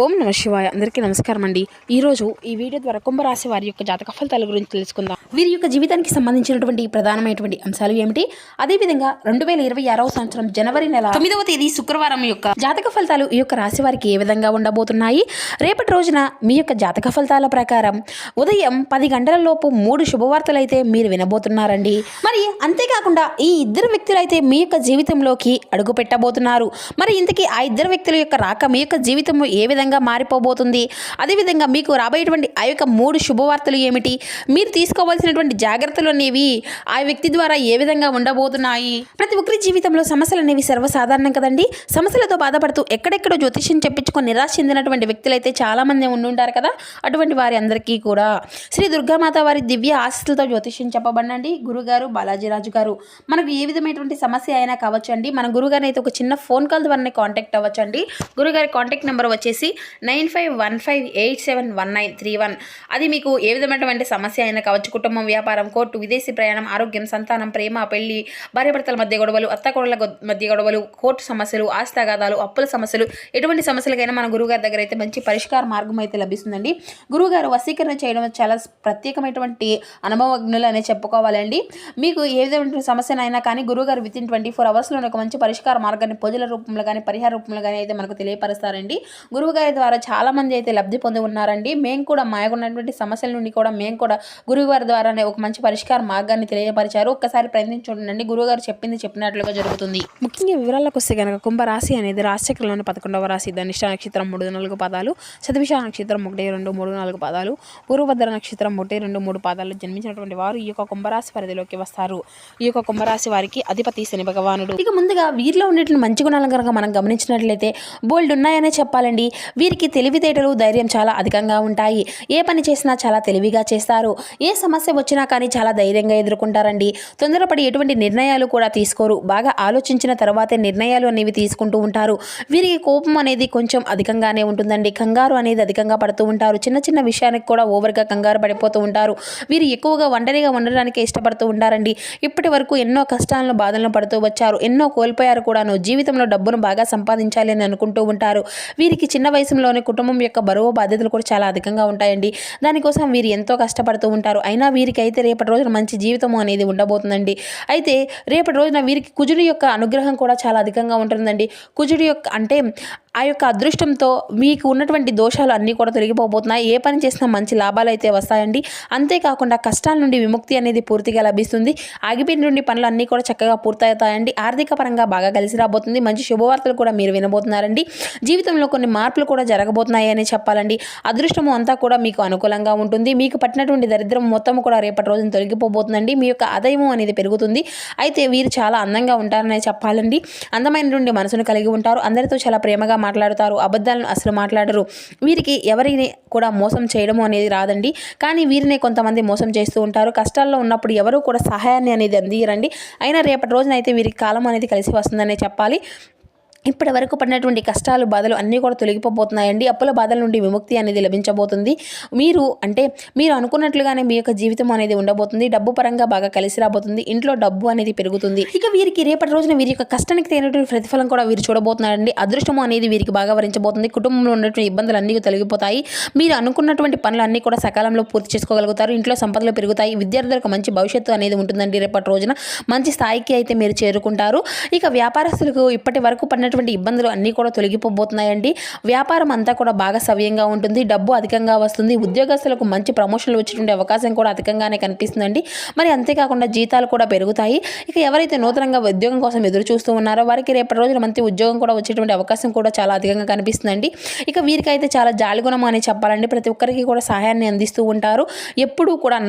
ఓం నమ శివాయ. అందరికీ నమస్కారం అండి. ఈరోజు ఈ వీడియో ద్వారా కుంభరాశి వారి యొక్క జాతక ఫలితాల గురించి తెలుసుకుందాం. వీరి యొక్క జీవితానికి సంబంధించినటువంటి ప్రధానమైనటువంటి అంశాలు ఏమిటి, అదేవిధంగా 2026వ సంవత్సరం జనవరి నెల 9వ తేదీ శుక్రవారం యొక్క జాతక ఫలితాలు ఈ యొక్క రాశి వారికి ఏ విధంగా ఉండబోతున్నాయి. రేపటి రోజున మీ యొక్క జాతక ఫలితాల ప్రకారం ఉదయం 10 గంటల లోపు 3 శుభవార్తలు అయితే మీరు వినబోతున్నారండి. మరి అంతేకాకుండా ఈ ఇద్దరు వ్యక్తులు అయితే మీ యొక్క జీవితంలోకి అడుగు పెట్టబోతున్నారు. మరి ఇంతకీ ఆ ఇద్దరు వ్యక్తుల యొక్క రాక మీ యొక్క జీవితంలో ఏ విధంగా మారిపోబోతుంది, అదేవిధంగా మీకు రాబోయేటువంటి ఆ యొక్క 3 శుభవార్తలు ఏమిటి, మీరు తీసుకోవాల్సినటువంటి జాగ్రత్తలు అనేవి ఆ వ్యక్తి ద్వారా ఏ విధంగా ఉండబోతున్నాయి. ప్రతి ఒక్కరి జీవితంలో సమస్యలు అనేవి సర్వసాధారణం కదండి. సమస్యలతో బాధపడుతూ ఎక్కడెక్కడో జ్యోతిష్యం చెప్పించుకొని నిరాశ చెందినటువంటి వ్యక్తులైతే చాలా మంది ఉండుంటారు కదా. అటువంటి వారి అందరికీ కూడా శ్రీ దుర్గామాత వారి దివ్య ఆశీస్సులతో జ్యోతిష్యం చెప్పబడండి. గురుగారు బాలాజీరాజు గారు మనకు ఏ విధమైనటువంటి సమస్య అయినా కావచ్చు అండి, మన గురుగారిని అయితే ఒక చిన్న ఫోన్ కాల్ ద్వారానే కాంటాక్ట్ అవ్వచ్చు అండి. గురుగారి కాంటాక్ట్ నెంబర్ వచ్చేసి 9515871931. అది మీకు ఏ విధమైనటువంటి సమస్య అయినా కావచ్చు, కుటుంబం, వ్యాపారం, కోర్టు, విదేశీ ప్రయాణం, ఆరోగ్యం, సంతానం, ప్రేమ, పెళ్లి, భార్యాభర్తల మధ్య గొడవలు, అత్తకోడల మధ్య గొడవలు, కోర్టు సమస్యలు, ఆస్తి తగాదాలు, అప్పుల సమస్యలు, ఎటువంటి సమస్యలకైనా మన గురుగారి దగ్గర అయితే మంచి పరిష్కార మార్గం అయితే లభిస్తుందండి. గురుగారు వశీకరణ చేయడం చాలా ప్రత్యేకమైనటువంటి అనుభవజ్ఞులు అనే చెప్పుకోవాలండి. మీకు ఏ విధమైన సమస్యనైనా కానీ గురుగారు విత్ ఇన్ 24 అవర్స్లో ఒక మంచి పరిష్కార మార్గాన్ని పూజల రూపంలో కానీ పరిహార రూపంలో కానీ అయితే మనకు తెలియపరుస్తారండి. గురువుగారి ద్వారా చాలా మంది అయితే లబ్ధి పొంది ఉన్నారండి. మేము కూడా మాకున్నటువంటి సమస్యల నుండి కూడా మేము కూడా గురువుగారి ద్వారానే ఒక మంచి పరిష్కార మార్గాన్ని తెలియపరిచారు. ఒక్కసారి ప్రయత్నించి చూడండి, గురువుగారు చెప్పింది చెప్పినట్లుగా జరుగుతుంది. ముఖ్యంగా వివరాలకు వస్తే కనుక కుంభరాశి అనేది రాశిచక్రంలోని 11వ రాశి. ధనిష్ట నక్షత్రం 3-4 పాదాలు, శతభిష నక్షత్రం 1-2-3-4 పాదాలు, పూర్వభద్ర నక్షత్రం 1-2-3 పాదాలు జన్మించినటువంటి వారు ఈ యొక్క కుంభరాశి పరిధిలోకి వస్తారు. ఈ యొక్క కుంభరాశి వారికి అధిపతి శని భగవానుడు. ఇక ముందుగా వీరిలో ఉండేటువంటి మంచి గుణాలను కనుక మనం గమనించినట్లయితే బోల్డ్ ఉన్నాయనే చెప్పాలండి. వీరికి తెలివితేటలు, ధైర్యం చాలా అధికంగా ఉంటాయి. ఏ పని చేసినా చాలా తెలివిగా చేస్తారు. ఏ సమస్య వచ్చినా కానీ చాలా ధైర్యంగా ఎదుర్కొంటారండి. తొందరపడి ఎటువంటి నిర్ణయాలు కూడా తీసుకోరు. బాగా ఆలోచించిన తర్వాతే నిర్ణయాలు అనేవి తీసుకుంటూ ఉంటారు. వీరికి కోపం అనేది కొంచెం అధికంగానే ఉంటుందండి. కంగారు అనేది అధికంగా పడుతూ ఉంటారు. చిన్న చిన్న విషయానికి కూడా ఓవర్గా కంగారు పడిపోతూ ఉంటారు. వీరు ఎక్కువగా ఒంటరిగా ఉండడానికి ఇష్టపడుతూ ఉంటారండి. ఇప్పటి వరకు ఎన్నో కష్టాలను, బాధలను పడుతూ వచ్చారు. ఎన్నో కోల్పోయారు కూడాను. జీవితంలో డబ్బును బాగా సంపాదించాలి అని అనుకుంటూ ఉంటారు. వీరికి చిన్న వయసులోనే కుటుంబం యొక్క బరువు, బాధ్యతలు కూడా చాలా అధికంగా ఉంటాయండి. దానికోసం వీరు ఎంతో కష్టపడుతూ ఉంటారు. అయినా వీరికి అయితే రేపటి రోజున మంచి జీవితం అనేది ఉండబోతుందండి. అయితే రేపటి రోజున వీరికి కుజుడి యొక్క అనుగ్రహం కూడా చాలా అధికంగా ఉంటుందండి. కుజుడి యొక్క అంటే ఆ యొక్క అదృష్టంతో మీకు ఉన్నటువంటి దోషాలు అన్నీ కూడా తొలగిపోబోతున్నాయి. ఏ పని చేసినా మంచి లాభాలు అయితే వస్తాయండి. అంతేకాకుండా కష్టాల నుండి విముక్తి అనేది పూర్తిగా లభిస్తుంది. ఆగిపోయినటువంటి పనులు అన్నీ కూడా చక్కగా పూర్తవుతాయండి. ఆర్థిక పరంగా బాగా కలిసి రాబోతుంది. మంచి శుభవార్తలు కూడా మీరు వినబోతున్నారండి. జీవితంలో కొన్ని మార్పులు కూడా జరగబోతున్నాయి అని చెప్పాలండి. అదృష్టము అంతా కూడా మీకు అనుకూలంగా ఉంటుంది. మీకు పట్టినటువంటి దరిద్రం మొత్తం కూడా రేపటి రోజున తొలగిపోబోతుందండి. మీ యొక్క ఆదాయము అనేది పెరుగుతుంది. అయితే వీరు చాలా అందంగా ఉంటారనే చెప్పాలండి. అందమైనటువంటి మనసును కలిగి ఉంటారు. అందరితో చాలా ప్రేమగా మాట్లాడుతారు. అబద్ధాలను అసలు మాట్లాడరు. వీరికి ఎవరిని కూడా మోసం చేయడము అనేది రాదండి. కానీ వీరిని కొంతమంది మోసం చేస్తూ ఉంటారు. కష్టాల్లో ఉన్నప్పుడు ఎవరు కూడా సహాయాన్ని అనేది అందియరండి. అయినా రేపటి రోజున అయితే వీరికి కాలం అనేది కలిసి వస్తుందనే చెప్పాలి. ఇప్పటి వరకు పడినటువంటి కష్టాలు, బాధలు అన్నీ కూడా తొలగిపోతున్నాయండి. అప్పుల బాధల నుండి విముక్తి అనేది లభించబోతుంది. మీరు అనుకున్నట్లుగానే మీ యొక్క జీవితం అనేది ఉండబోతుంది. డబ్బు పరంగా బాగా కలిసి రాబోతుంది. ఇంట్లో డబ్బు అనేది పెరుగుతుంది. ఇక వీరికి రేపటి రోజున వీరి యొక్క కష్టానికి తగినటువంటి ప్రతిఫలం కూడా వీరు చూడబోతున్నారండి. అదృష్టము అనేది వీరికి బాగా వరించబోతుంది. కుటుంబంలో ఉన్నటువంటి ఇబ్బందులు అన్నీ తొలగిపోతాయి. మీరు అనుకున్నటువంటి పనులు అన్నీ కూడా సకాలంలో పూర్తి చేసుకోగలుగుతారు. ఇంట్లో సంపదలు పెరుగుతాయి. విద్యార్థులకు మంచి భవిష్యత్తు అనేది ఉంటుందండి. రేపటి రోజున మంచి స్థాయికి అయితే మీరు చేరుకుంటారు. ఇక వ్యాపారస్తులకు ఇప్పటి వరకు పడినటువంటి ఇబ్బందులు అన్నీ కూడా తొలగిపోబోతున్నాయండి. వ్యాపారం అంతా కూడా బాగా సవ్యంగా ఉంటుంది. డబ్బు అధికంగా వస్తుంది. ఉద్యోగస్తులకు మంచి ప్రమోషన్లు వచ్చేటువంటి అవకాశం కూడా అధికంగానే కనిపిస్తుందండి. మరి అంతేకాకుండా జీతాలు కూడా పెరుగుతాయి. ఇక ఎవరైతే నూతనంగా ఉద్యోగం కోసం ఎదురు చూస్తూ ఉన్నారో వారికి రేపటి రోజున మంచి ఉద్యోగం కూడా వచ్చేటువంటి అవకాశం కూడా చాలా అధికంగా కనిపిస్తుందండి. ఇక వీరికైతే చాలా జాలిగుణం అని చెప్పాలండి. ప్రతి ఒక్కరికి కూడా సహాయాన్ని అందిస్తూ ఉంటారు. ఎప్పుడూ కూడా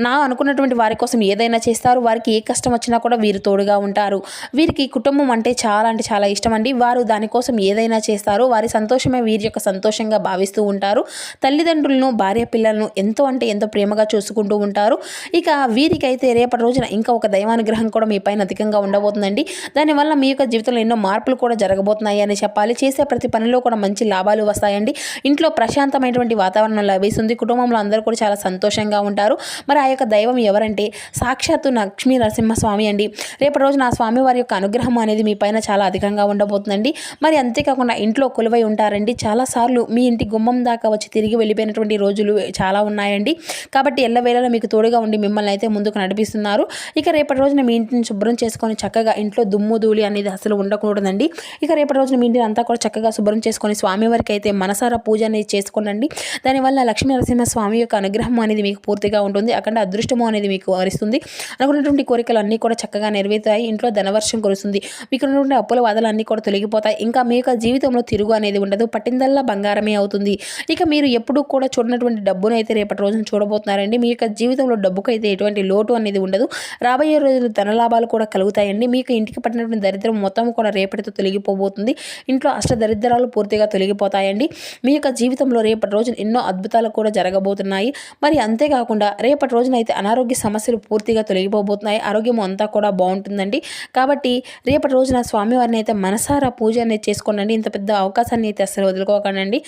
నా అనుకున్నటువంటి వారి కోసం ఏదైనా చేస్తారు. వారికి ఏ కష్టం వచ్చినా కూడా వీరు తోడుగా ఉంటారు. వీరికి కుటుంబం అంటే చాలా ఇష్టం అండి. వారు దానికోసం ఏదైనా చేస్తారు. వారి సంతోషమే వీరి యొక్క సంతోషంగా భావిస్తూ ఉంటారు. తల్లిదండ్రులను, భార్య పిల్లలను ఎంతో ప్రేమగా చూసుకుంటూ ఉంటారు. ఇక వీరికైతే రేపటి రోజున ఇంకా ఒక దైవానుగ్రహం కూడా మీ పైన అధికంగా ఉండబోతుందండి. దానివల్ల మీ యొక్క జీవితంలో ఎన్నో మార్పులు కూడా జరగబోతున్నాయి అని చెప్పాలి. చేసే ప్రతి పనిలో కూడా మంచి లాభాలు వస్తాయండి. ఇంట్లో ప్రశాంతమైనటువంటి వాతావరణం లభిస్తుంది. కుటుంబంలో అందరూ కూడా చాలా సంతోషంగా ఉంటారు. మరి ఆ యొక్క దైవం ఎవరంటే సాక్షాత్తు లక్ష్మీ నరసింహస్వామి అండి. రేపటి రోజున ఆ స్వామి వారి యొక్క అనుగ్రహం అనేది మీ పైన చాలా చాలా అధికంగా ఉండబోతుందండి. మరి అంతేకాకుండా ఇంట్లో కొలువై ఉంటారండి. చాలాసార్లు మీ ఇంటి గుమ్మం దాకా వచ్చి తిరిగి వెళ్ళిపోయినటువంటి రోజులు చాలా ఉన్నాయండి. కాబట్టి ఎల్లవేళలా మీకు తోడుగా ఉండి మిమ్మల్ని అయితే ముందుకు నడిపిస్తున్నారు. ఇక రేపటి రోజున మీ ఇంటిని శుభ్రం చేసుకొని చక్కగా ఇంట్లో దుమ్ము ధూళి అనేది అసలు ఉండకూడదండి. ఇక రేపటి రోజున మీ ఇంటిని అంతా కూడా చక్కగా శుభ్రం చేసుకొని స్వామివారికి అయితే మనసారా పూజ అనేది చేసుకోనండి. దానివల్ల లక్ష్మీ నరసింహ స్వామి యొక్క అనుగ్రహం అనేది మీకు పూర్తిగా ఉంటుంది. అక్కడ అదృష్టము అనేది మీకు వరిస్తుంది. అనుకున్నటువంటి కోరికలు అన్నీ కూడా చక్కగా నెరవేరుతాయి. ఇంట్లో ధనవర్షం కురుస్తుంది. మీకు ఉన్నటువంటి అప్పుల బాధలు అన్నీ కూడా తొలగిపోతాయి. ఇంకా మీ యొక్క జీవితంలో తిరుగు అనేది ఉండదు. పట్టిందల్లా బంగారమే అవుతుంది. ఇక మీరు ఎప్పుడూ కూడా చూడనటువంటి డబ్బును అయితే రేపటి రోజున చూడబోతున్నారండి. మీ యొక్క జీవితంలో డబ్బుకు అయితే ఎటువంటి లోటు అనేది ఉండదు. రాబోయే రోజులు ధనలాభాలు కూడా కలుగుతాయండి. మీకు ఇంటికి పట్టినటువంటి దరిద్రం మొత్తం కూడా రేపటితో తొలగిపోబోతుంది. ఇంట్లో అష్టదరిద్రాలు పూర్తిగా తొలగిపోతాయండి. మీ యొక్క జీవితంలో రేపటి రోజున ఎన్నో అద్భుతాలు కూడా జరగబోతున్నాయి. మరి అంతేకాకుండా రేపటి రోజున అయితే అనారోగ్య సమస్యలు పూర్తిగా తొలగిపోబోతున్నాయి. ఆరోగ్యం అంతా కూడా బాగుంటుందండి. కాబట్టి రేపటి రోజున స్వామివారిని అయితే మనసారా పూజ అనేది చేసుకోండి. ఇంత పెద్ద అవకాశాన్ని అయితే అసలు వదులుకోకండి.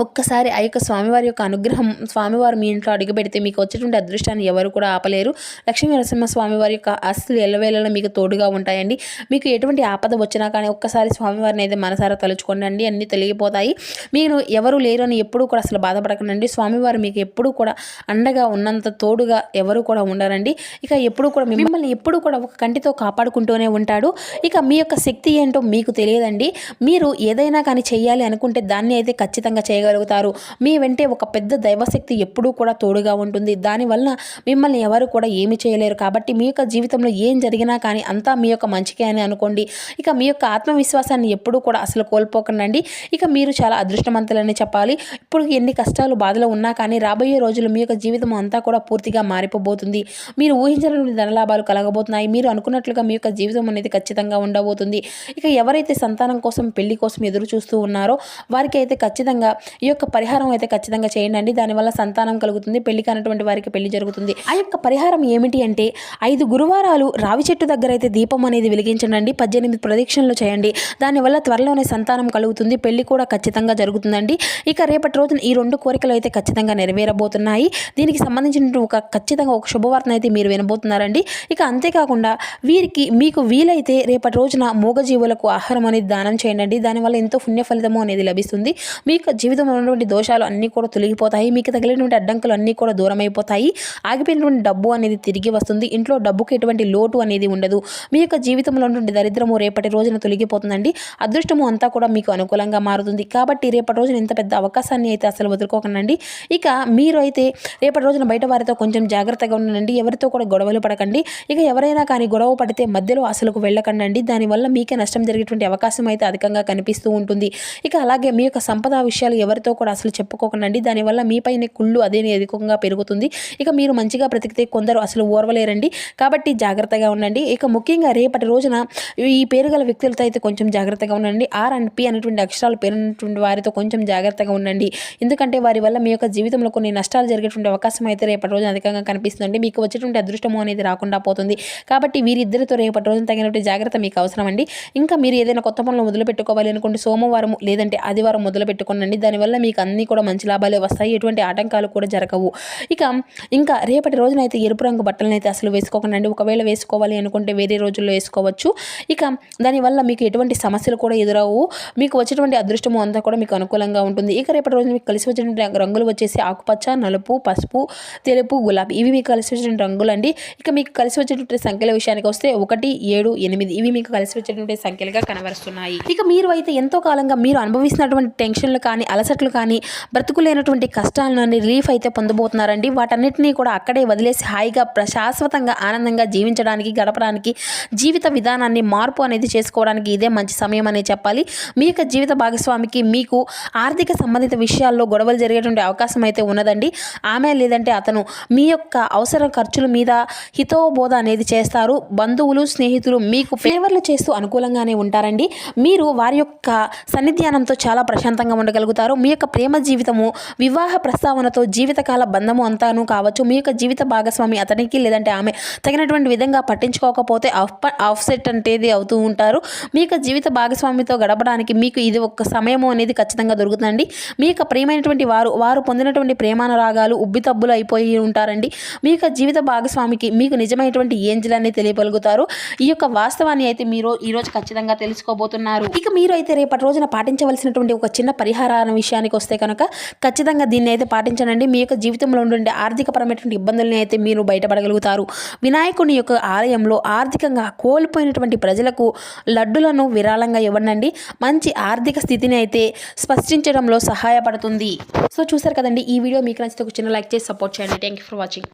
ఒక్కసారి ఆ యొక్క స్వామివారి యొక్క అనుగ్రహం స్వామివారు మీ ఇంట్లో అడుగుపెడితే మీకు వచ్చేటువంటి అదృష్టాన్ని ఎవరు కూడా ఆపలేరు. లక్ష్మీ నరసింహ స్వామివారి యొక్క ఆశీస్సులు ఎల్లవేళలా మీకు తోడుగా ఉంటాయండి. మీకు ఎటువంటి ఆపద వచ్చినా కానీ ఒక్కసారి స్వామివారిని అయితే మనసారా తలుచుకోండి. అన్నీ తొలగిపోతాయి. మీరు ఎవరు లేరు అని ఎప్పుడూ కూడా అసలు బాధపడకండి. స్వామివారు మీకు ఎప్పుడూ కూడా అండగా ఉన్నంత తోడుగా ఎవరు కూడా ఉండరండి. ఇక ఎప్పుడు కూడా మిమ్మల్ని ఎప్పుడు కూడా ఒక కంటితో కాపాడుకుంటూనే ఉంటాడు. ఇక మీ యొక్క శక్తి ఏంటో మీకు తెలియదండి. మీరు ఏదైనా కానీ చేయాలి అనుకుంటే దాన్ని అయితే ఖచ్చితంగా చేయగలుగుతారు. మీ వెంటే ఒక పెద్ద దైవశక్తి ఎప్పుడూ కూడా తోడుగా ఉంటుంది. దానివల్ల మిమ్మల్ని ఎవరు కూడా ఏమి చేయలేరు. కాబట్టి మీ యొక్క జీవితంలో ఏం జరిగినా కానీ అంతా మీ యొక్క మంచికే అని అనుకోండి. ఇక మీ యొక్క ఆత్మవిశ్వాసాన్ని ఎప్పుడూ కూడా అసలు కోల్పోకండి. ఇక మీరు చాలా అదృష్టవంతులని చెప్పాలి. ఇప్పుడు ఎన్ని కష్టాలు బాధలు ఉన్నా కానీ రాబోయే రోజులు మీ యొక్క జీవితం అంతా కూడా పూర్తిగా మారిపోబోతుంది. మీరు ఊహించని ధనలాభాలు కలగబోతున్నాయి. మీరు అనుకున్నట్లుగా మీ యొక్క జీవితం అనేది ఖచ్చితంగా ఉండబోతుంది. ఇక ఎవరైతే సంతానం కోసం పెళ్లి కోసం ఎదురు చూస్తూ ఉన్నారో వారికి అయితే ఖచ్చితంగా ఈ యొక్క పరిహారం అయితే ఖచ్చితంగా చేయండి. దానివల్ల సంతానం కలుగుతుంది. పెళ్లి కానటువంటి వారికి పెళ్లి జరుగుతుంది. ఆ యొక్క పరిహారం ఏమిటి అంటే 5 గురువారాలు రావి చెట్టు దగ్గర అయితే దీపం అనేది వెలిగించండి. 18 ప్రదక్షిణలు చేయండి. దానివల్ల త్వరలోనే సంతానం కలుగుతుంది. పెళ్లి కూడా ఖచ్చితంగా జరుగుతుందండి. ఇక రేపటి రోజున ఈ 2 కోరికలు అయితే ఖచ్చితంగా నెరవేరబోతున్నాయి. దీనికి సంబంధించిన ఖచ్చితంగా ఒక శుభవార్తను అయితే మీరు వినబోతున్నారండి. ఇక అంతేకాకుండా మీకు వీలైతే రేపటి రోజున మూగజీవులకు ఆహారం అనేది దానం చేయండి. దానివల్ల ఎంతో పుణ్య ఫలితము అనేది లభిస్తుంది. మీ యొక్క జీవితంలో ఉన్నటువంటి దోషాలు అన్నీ కూడా తొలగిపోతాయి. మీకు తగిలినటువంటి అడ్డంకులు అన్నీ కూడా దూరం అయిపోతాయి. ఆగిపోయినటువంటి డబ్బు అనేది తిరిగి వస్తుంది. ఇంట్లో డబ్బుకి ఎటువంటి లోటు అనేది ఉండదు. మీ యొక్క జీవితంలో ఉన్నటువంటి దరిద్రము రేపటి రోజున తొలగిపోతుందండి. అదృష్టము అంతా కూడా మీకు అనుకూలంగా మారుతుంది. కాబట్టి రేపటి రోజున ఇంత పెద్ద అవకాశాన్ని అయితే అసలు వదులుకోకండి. ఇక మీరు అయితే రేపటి రోజున బయట వారితో కొంచెం జాగ్రత్తగా ఉండండి. ఎవరితో కూడా గొడవలు పడకండి. ఇక ఎవరైనా కానీ గొడవ పడితే మధ్యలో అసలుకు వెళ్ళకండి. దానివల్ల మీకే నష్టం జరిగేటువంటి అవకాశం అయితే అధికంగా కనిపిస్తూ ఉంటుంది. ఇక అలాగే మీ యొక్క సంపద విషయాలు ఎవరితో కూడా అసలు చెప్పుకోకండి. దానివల్ల మీపైన కుళ్ళు అదే అధికంగా పెరుగుతుంది. ఇక మీరు మంచిగా బ్రతికితే కొందరు అసలు ఓర్వలేరండి. కాబట్టి జాగ్రత్తగా ఉండండి. ఇక ముఖ్యంగా రేపటి రోజున ఈ పేరు గల వ్యక్తులతో అయితే కొంచెం జాగ్రత్తగా ఉండండి. ఆర్ అండ్ పి అనేటువంటి అక్షరాలు పేరున్నటువంటి వారితో కొంచెం జాగ్రత్తగా ఉండండి. ఎందుకంటే వారి వల్ల మీ యొక్క జీవితంలో కొన్ని నష్టాలు జరిగేటువంటి అవకాశం అయితే రేపటి రోజున అధికంగా కనిపిస్తుంది. మీకు వచ్చేటువంటి అదృష్టము అనేది రాకుండా పోతుంది. కాబట్టి వీరిద్దరితో రేపటి రోజున తగినటువంటి జాగ్రత్త మీకు అవసరం అండి. ఇంకా మీరు ఏదైనా కొత్త పనులు మొదలు పెట్టుకోవాలి అనుకుంటే సోమవారం లేదంటే ఆదివారం మొదలు పెట్టుకోండి. దానివల్ల మీకు అన్నీ కూడా మంచి లాభాలే వస్తాయి. ఎటువంటి ఆటంకాలు కూడా జరగవు. ఇంకా రేపటి రోజున అయితే ఎరుపు రంగు బట్టలను అయితే అసలు వేసుకోకండి. ఒకవేళ వేసుకోవాలి అనుకుంటే వేరే రోజుల్లో వేసుకోవచ్చు. ఇక దానివల్ల మీకు ఎటువంటి సమస్యలు కూడా ఎదురవు. మీకు వచ్చేటువంటి అదృష్టము అంతా కూడా మీకు అనుకూలంగా ఉంటుంది. ఇక రేపటి రోజున మీకు కలిసి వచ్చేటువంటి రంగులు వచ్చేసి ఆకుపచ్చ, నలుపు, పసుపు, తెలుపు, గులాబీ ఇవి మీకు కలిసి వచ్చేటువంటి రంగులు అండి. ఇక మీకు కలిసి వచ్చేటువంటి సంఖ్యల విషయానికి వస్తే 1, 7, 8 ఇవి మీకు కలిసి వచ్చేటువంటి సంఖ్యలుగా కనబరుస్తున్నాయి. ఇక మీరు అయితే ఎంతో కాలంగా మీరు అనుభవిస్తున్నటువంటి టెన్షన్లు కానీ అలసట్లు కానీ బ్రతుకులేనటువంటి కష్టాలను రిలీఫ్ అయితే పొందబోతున్నారండి. వాటన్నిటినీ కూడా అక్కడే వదిలేసి హాయిగా శాశ్వతంగా ఆనందంగా జీవించడానికి గడపడానికి జీవిత విధానాన్ని మార్పు అనేది చేసుకోవడానికి ఇదే మంచి సమయం అనే చెప్పాలి. మీ యొక్క జీవిత భాగస్వామికి మీకు ఆర్థిక సంబంధిత విషయాల్లో గొడవలు జరిగేటువంటి అవకాశం అయితే ఉన్నదండి. ఆమె లేదంటే అతను మీ యొక్క అవసర ఖర్చుల మీద హితోబోధ అనేది చేస్తారు. బంధువులు స్నేహితులు మీకు ఫేవర్లు చేస్తూ అనుకూలంగానే ఉంటారండి. మీరు వారి యొక్క సన్నిధ్యానంతో చాలా ప్రశాంతంగా ఉండగలుగుతారు. మీ యొక్క ప్రేమ జీవితము వివాహ ప్రస్తావనతో జీవితకాల బంధము అంతాను కావచ్చు. మీ యొక్క జీవిత భాగస్వామి అతనికి లేదంటే ఆమె తగినటువంటి విధంగా పట్టించుకోకపోతే ఆఫ్సెట్ అనేది అవుతూ ఉంటారు. మీ యొక్క జీవిత భాగస్వామితో గడపడానికి మీకు ఇది ఒక సమయము అనేది ఖచ్చితంగా దొరుకుతుందండి. మీ యొక్క ప్రియమైనటువంటి వారు పొందినటువంటి ప్రేమానురాగాలు ఉబ్బితబ్బులు అయిపోయి ఉంటారండి. మీ యొక్క జీవిత భాగస్వామికి మీకు నిజమైనటువంటి ఏంజల్ అనేది తెలియగలుగుతారు. ఈ యొక్క వాస్తవాన్ని అయితే మీరు ఈరోజు ఖచ్చితంగా తెలుసుకోబోతున్నారు. ఇక మీరు అయితే రేపటి రోజున పాటించవలసినటువంటి ఒక చిన్న పరిహారాల విషయానికి వస్తే కనుక ఖచ్చితంగా దీన్ని అయితే పాటించండి. మీ యొక్క జీవితంలో ఉండే ఆర్థికపరమైనటువంటి ఇబ్బందుల్ని అయితే మీరు బయటపడగలుగుతారు. వినాయకుని యొక్క ఆలయంలో ఆర్థికంగా కోల్పోయినటువంటి ప్రజలకు లడ్డులను విరాళంగా ఇవ్వండి. మంచి ఆర్థిక స్థితిని అయితే స్పష్టించడంలో సహాయపడుతుంది. సో చూసారు కదండి, ఈ వీడియో మీకు నచ్చితే ఒక చిన్న లైక్ చేసి సపోర్ట్ చేయండి. Thank you for watching.